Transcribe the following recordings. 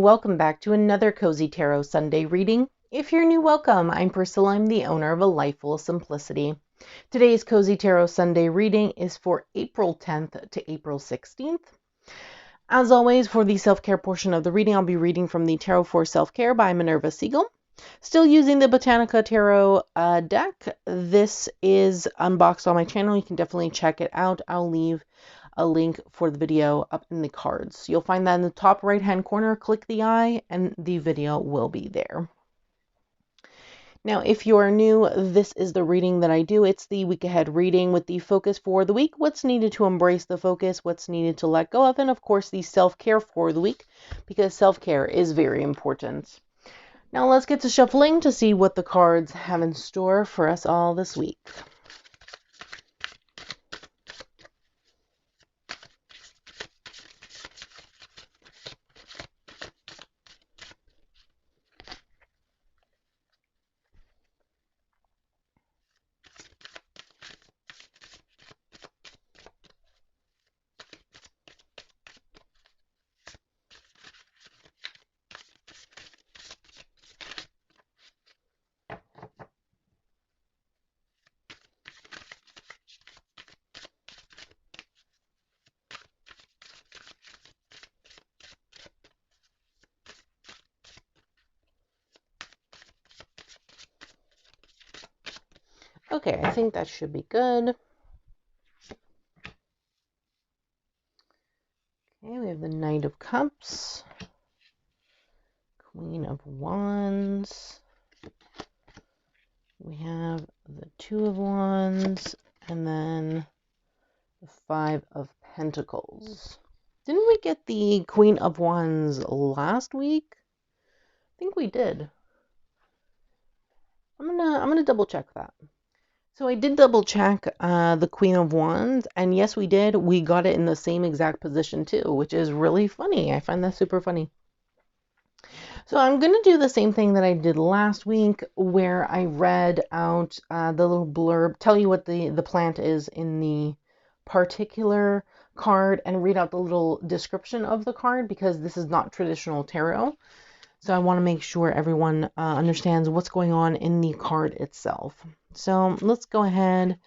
welcome back to another Cozy Tarot Sunday reading. If you're new, welcome. I'm Priscilla. I'm the owner of A Life Full of Simplicity. Today's Cozy Tarot Sunday reading is for April 10th to April 16th. As always, for the self-care portion of the reading, I'll be reading from the Tarot for Self-Care by Minerva Siegel. Still using the Botanica Tarot deck. This is unboxed on my channel. You can definitely check it out. I'll leave a link for the video up in the cards. You'll find that in the top right hand corner. Click the eye and the video will be there. Now, if you are new, this is the reading that I do. It's the week ahead reading with the focus for the week, what's needed to embrace the focus, what's needed to let go of, and of course the self-care for the week, because self-care is very important. Now let's get to shuffling to see what the cards have in store for us all this week. Okay, I think that should be good. Okay, we have the Knight of Cups, Queen of Wands, we have the Two of Wands, and then the Five of Pentacles. Didn't we get the Queen of Wands last week? I think we did. I'm gonna double check that. So I did double check the Queen of Wands, and yes, we did. We got it in the same exact position too, which is really funny. I find that super funny. So I'm going to do the same thing that I did last week, where I read out the little blurb, tell you what the plant is in the particular card, and read out the little description of the card, because this is not traditional tarot. So I want to make sure everyone understands what's going on in the card itself. So let's go ahead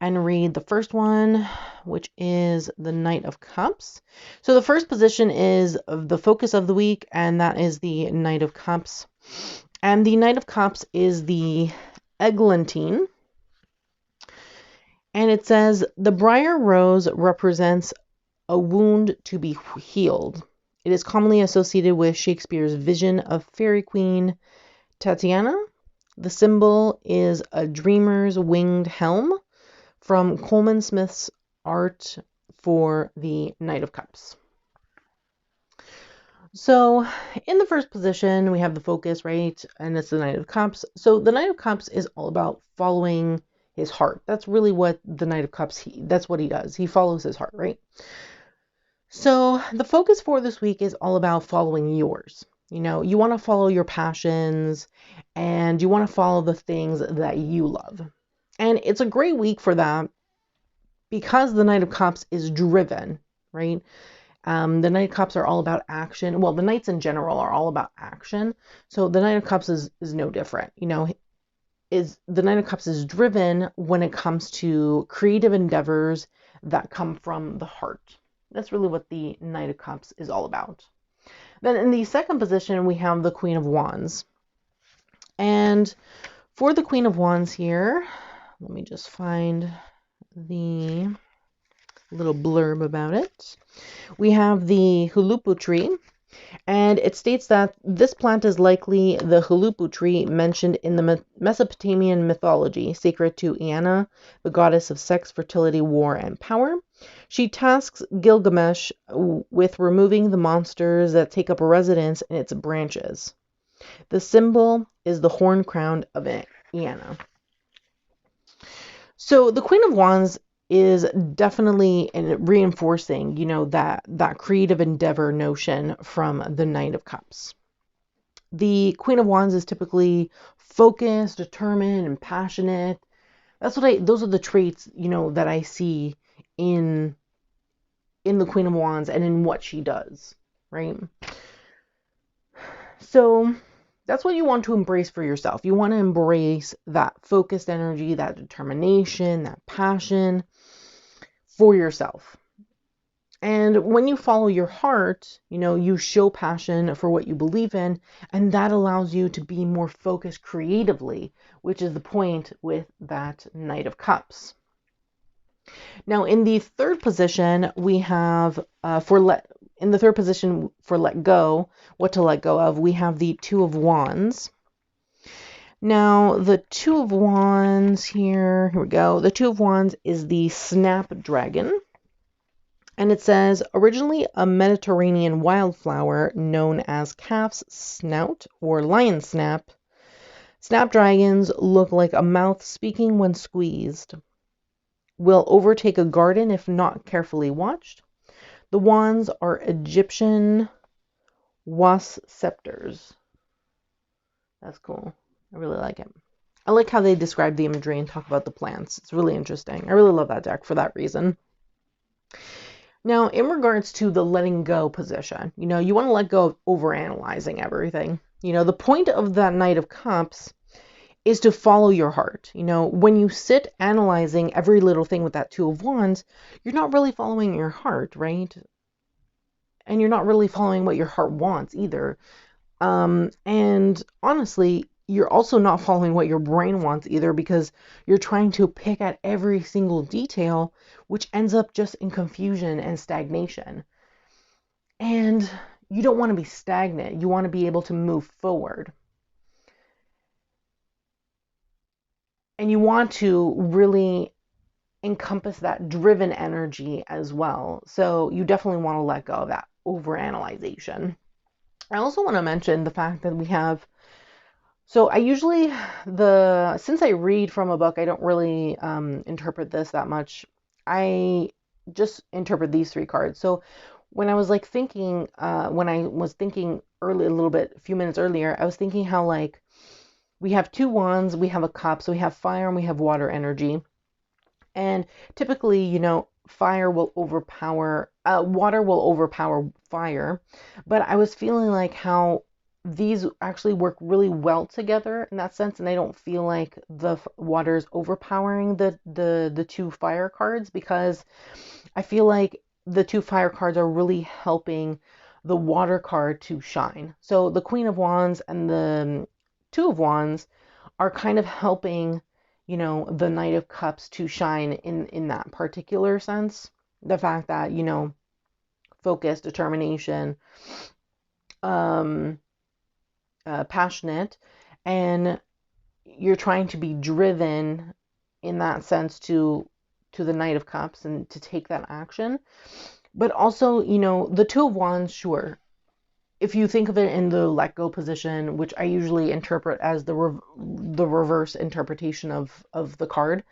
and read the first one, which is the Knight of Cups. So the first position is the focus of the week, and that is the Knight of Cups. And the Knight of Cups is the eglantine. And it says, the briar rose represents a wound to be healed. It is commonly associated with Shakespeare's vision of Fairy Queen Tatiana. The symbol is a dreamer's winged helm from Coleman Smith's art for the Knight of Cups. So in the first position, we have the focus, right? And it's the Knight of Cups. So the Knight of Cups is all about following his heart. That's really what the Knight of Cups, that's what he does. He follows his heart, right? So the focus for this week is all about following yours. You know, you want to follow your passions and you want to follow the things that you love. And it's a great week for that because the Knight of Cups is driven, right? The Knight of Cups are all about action. Well, the Knights in general are all about action. So the Knight of Cups is no different. You know, the Knight of Cups is driven when it comes to creative endeavors that come from the heart. That's really what the Knight of Cups is all about. Then in the second position, we have the Queen of Wands. And for the Queen of Wands here, let me just find the little blurb about it. We have the Hulupu tree, and it states that this plant is likely the Hulupu tree mentioned in the Mesopotamian mythology, sacred to Inanna, the goddess of sex, fertility, war, and power. She tasks Gilgamesh with removing the monsters that take up residence in its branches. The symbol is the horn crown of Inanna. So the Queen of Wands is definitely reinforcing, you know, that creative endeavor notion from the Knight of Cups. The Queen of Wands is typically focused, determined, and passionate. Those are the traits, you know, that I see in the Queen of Wands and in what she does, right? So that's what you want to embrace for yourself. You want to embrace that focused energy, that determination, that passion for yourself. And when you follow your heart, you show passion for what you believe in, and that allows you to be more focused creatively, which is the point with that Knight of Cups. Now, in the third position, we have in the third position for let go, what to let go of, we have the Two of Wands. Now, the Two of Wands here we go. The Two of Wands is the Snapdragon. And it says, originally a Mediterranean wildflower known as calf's snout or lion snap, snapdragons look like a mouth speaking when squeezed. Will overtake a garden if not carefully watched. The wands are Egyptian was scepters. That's cool. I really like it. I like how they describe the imagery and talk about the plants. It's really interesting. I really love that deck for that reason. Now, in regards to the letting go position, you want to let go of overanalyzing everything. The point of that Knight of Cups is to follow your heart. When you sit analyzing every little thing with that Two of Wands, you're not really following your heart, right? And you're not really following what your heart wants either. And honestly, you're also not following what your brain wants either, because you're trying to pick at every single detail, which ends up just in confusion and stagnation. And you don't want to be stagnant. You want to be able to move forward. And you want to really encompass that driven energy as well. So you definitely want to let go of that overanalyzation. I also want to mention the fact that we have, so I usually, since I read from a book, I don't really interpret this that much. I just interpret these three cards. So when I was thinking, when I was thinking early, a few minutes earlier, I was thinking how we have two wands, we have a cup, so we have fire and we have water energy. And typically, fire will overpower, water will overpower fire. But I was feeling like how these actually work really well together in that sense. And I don't feel like the water is overpowering the two fire cards, because I feel like the two fire cards are really helping the water card to shine. So the Queen of Wands and the Two of Wands are kind of helping the Knight of Cups to shine in that particular sense. The fact that, focus, determination, passionate, and you're trying to be driven in that sense to the Knight of Cups and to take that action. But also, the Two of Wands, sure. If you think of it in the let go position, which I usually interpret as the reverse interpretation of the card,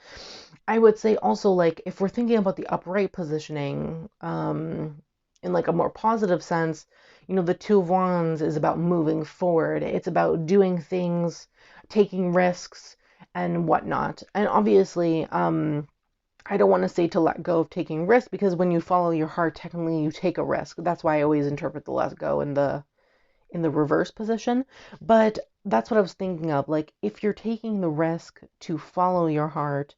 I would say also, if we're thinking about the upright positioning, in a more positive sense, the Two of Wands is about moving forward. It's about doing things, taking risks and whatnot. And obviously, I don't want to say to let go of taking risks, because when you follow your heart, technically you take a risk. That's why I always interpret the let go in the reverse position. But that's what I was thinking of. If you're taking the risk to follow your heart,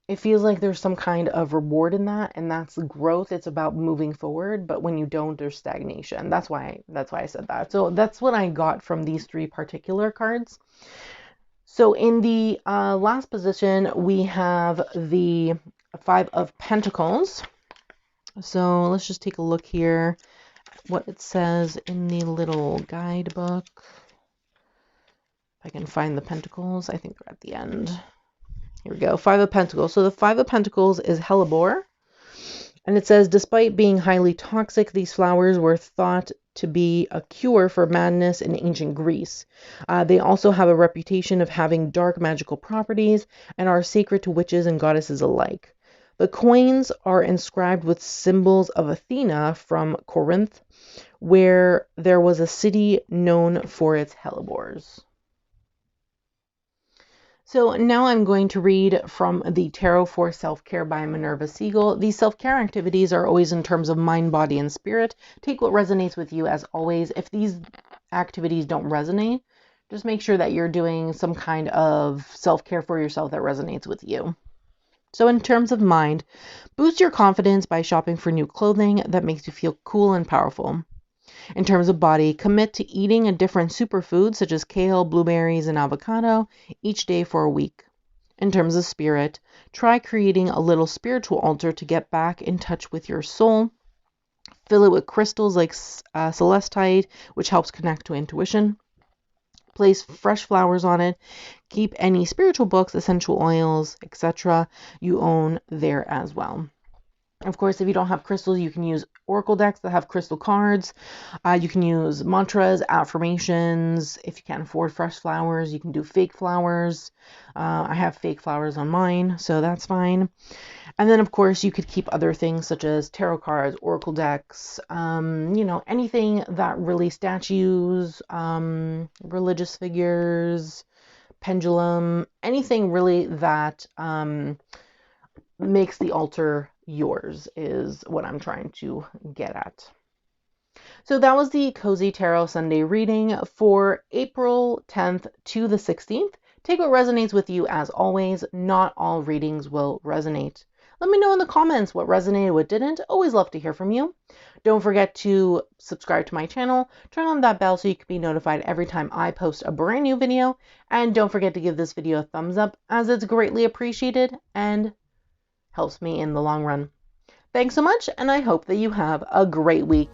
it feels like there's some kind of reward in that, and that's growth. It's about moving forward. But when you don't, there's stagnation. That's why I said that. So that's what I got from these three particular cards. So in the last position, we have the Five of Pentacles. So let's just take a look here what it says in the little guidebook. If I can find the pentacles, I think they're at the end. Here we go, Five of Pentacles. So the Five of Pentacles is hellebore. And it says, despite being highly toxic, these flowers were thought to be a cure for madness in ancient Greece. They also have a reputation of having dark magical properties and are sacred to witches and goddesses alike. The coins are inscribed with symbols of Athena from Corinth, where there was a city known for its hellebores. So now I'm going to read from the Tarot for Self-Care by Minerva Siegel. These self-care activities are always in terms of mind, body, and spirit. Take what resonates with you as always. If these activities don't resonate, just make sure that you're doing some kind of self-care for yourself that resonates with you. So in terms of mind, boost your confidence by shopping for new clothing that makes you feel cool and powerful. In terms of body, commit to eating a different superfood such as kale, blueberries, and avocado each day for a week. In terms of spirit, try creating a little spiritual altar to get back in touch with your soul. Fill it with crystals like celestite, which helps connect to intuition. Place fresh flowers on it. Keep any spiritual books, essential oils, etc. you own there as well. Of course, if you don't have crystals, you can use oracle decks that have crystal cards. You can use mantras, affirmations. If you can't afford fresh flowers, you can do fake flowers. I have fake flowers on mine, so that's fine. And then, of course, you could keep other things such as tarot cards, oracle decks, anything that really statues, religious figures, pendulum, anything really that makes the altar yours is what I'm trying to get at. So that was the Cozy Tarot Sunday reading for April 10th to the 16th. Take what resonates with you as always. Not all readings will resonate. Let me know in the comments what resonated, what didn't. Always love to hear from you. Don't forget to subscribe to my channel. Turn on that bell so you can be notified every time I post a brand new video. And don't forget to give this video a thumbs up as it's greatly appreciated and helps me in the long run. Thanks so much, and I hope that you have a great week.